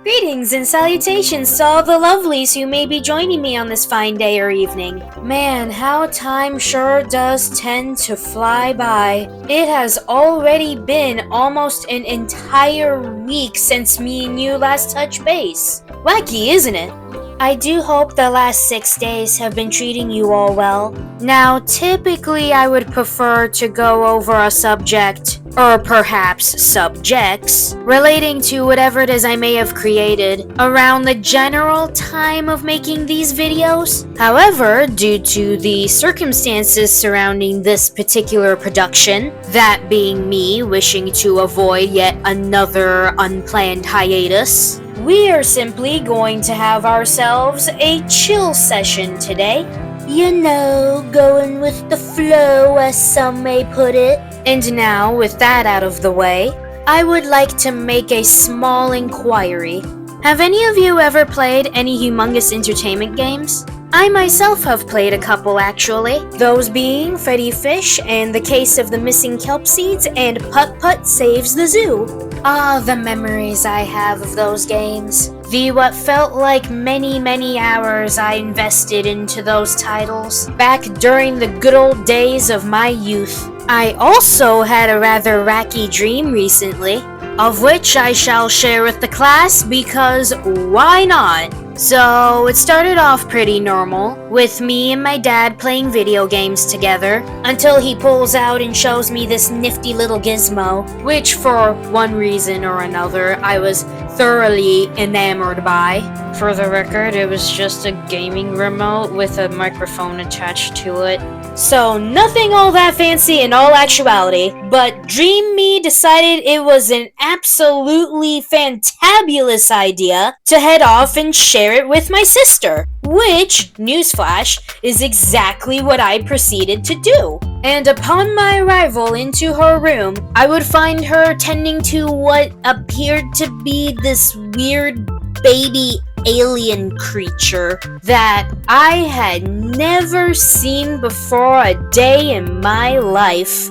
Greetings and salutations to all the lovelies who may be joining me on this fine day or evening. Man, how time sure does tend to fly by. It has already been almost an entire week since me and you last touched base. Wacky, isn't it? I do hope the last 6 days have been treating you all well. Now, typically I would prefer to go over a subject, or perhaps subjects, relating to whatever it is I may have created around the general time of making these videos. However, due to the circumstances surrounding this particular production, that being me wishing to avoid yet another unplanned hiatus, we are simply going to have ourselves a chill session today. You know, going with the flow, as some may put it. And now, with that out of the way, I would like to make a small inquiry. Have any of you ever played any humongous entertainment games? I myself have played a couple actually, those being Freddy Fish and The Case of the Missing Kelp Seeds and Putt Putt Saves the Zoo. Ah, the memories I have of those games. The what felt like many hours I invested into those titles back during the good old days of my youth. I also had a rather wacky dream recently, of which I shall share with the class because why not? So it started off pretty normal, with me and my dad playing video games together, until he pulls out and shows me this nifty little gizmo, which for one reason or another I was thoroughly enamored by. For the record, it was just a gaming remote with a microphone attached to it. So nothing all that fancy in all actuality, but Dream Me decided it was an absolutely fantabulous idea to head off and share it with my sister, which, newsflash, is exactly what I proceeded to do. And upon my arrival into her room, I would find her tending to what appeared to be this weird baby alien creature that I had never seen before a day in my life.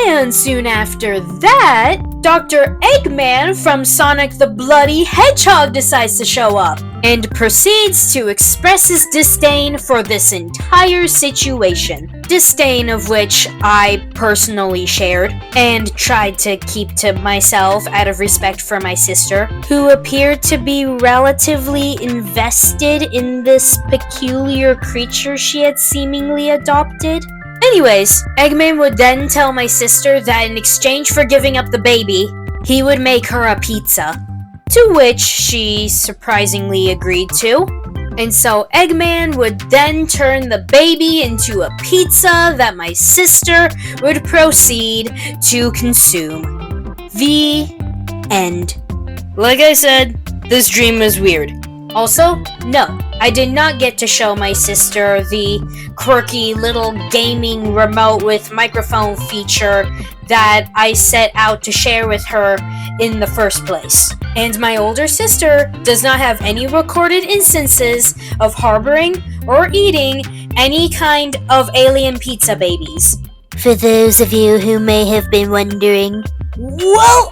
And soon after that, Dr. Eggman from Sonic the Bloody Hedgehog decides to show up and proceeds to express his disdain for this entire situation. Disdain of which I personally shared and tried to keep to myself out of respect for my sister, who appeared to be relatively invested in this peculiar creature she had seemingly adopted. Anyways, Eggman would then tell my sister that in exchange for giving up the baby, he would make her a pizza, to which she surprisingly agreed to. And so Eggman would then turn the baby into a pizza that my sister would proceed to consume. The end. Like I said, this dream was weird. Also, no, I did not get to show my sister the quirky little gaming remote with microphone feature that I set out to share with her in the first place. And my older sister does not have any recorded instances of harboring or eating any kind of alien pizza babies. For those of you who may have been wondering, well,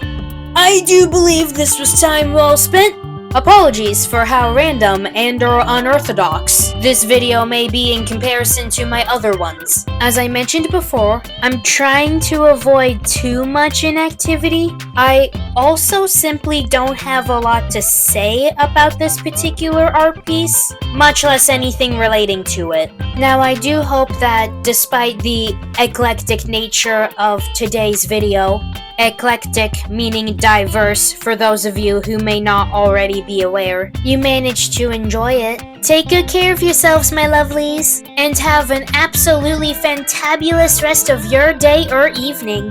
I do believe this was time well spent. Apologies for how random and or unorthodox this video may be in comparison to my other ones. As I mentioned before, I'm trying to avoid too much inactivity. I also simply don't have a lot to say about this particular art piece, much less anything relating to it. Now, I do hope that despite the eclectic nature of today's video, eclectic meaning diverse for those of you who may not already be aware, you managed to enjoy it. Take good care of yourselves, my lovelies, and have an absolutely fantabulous rest of your day or evening.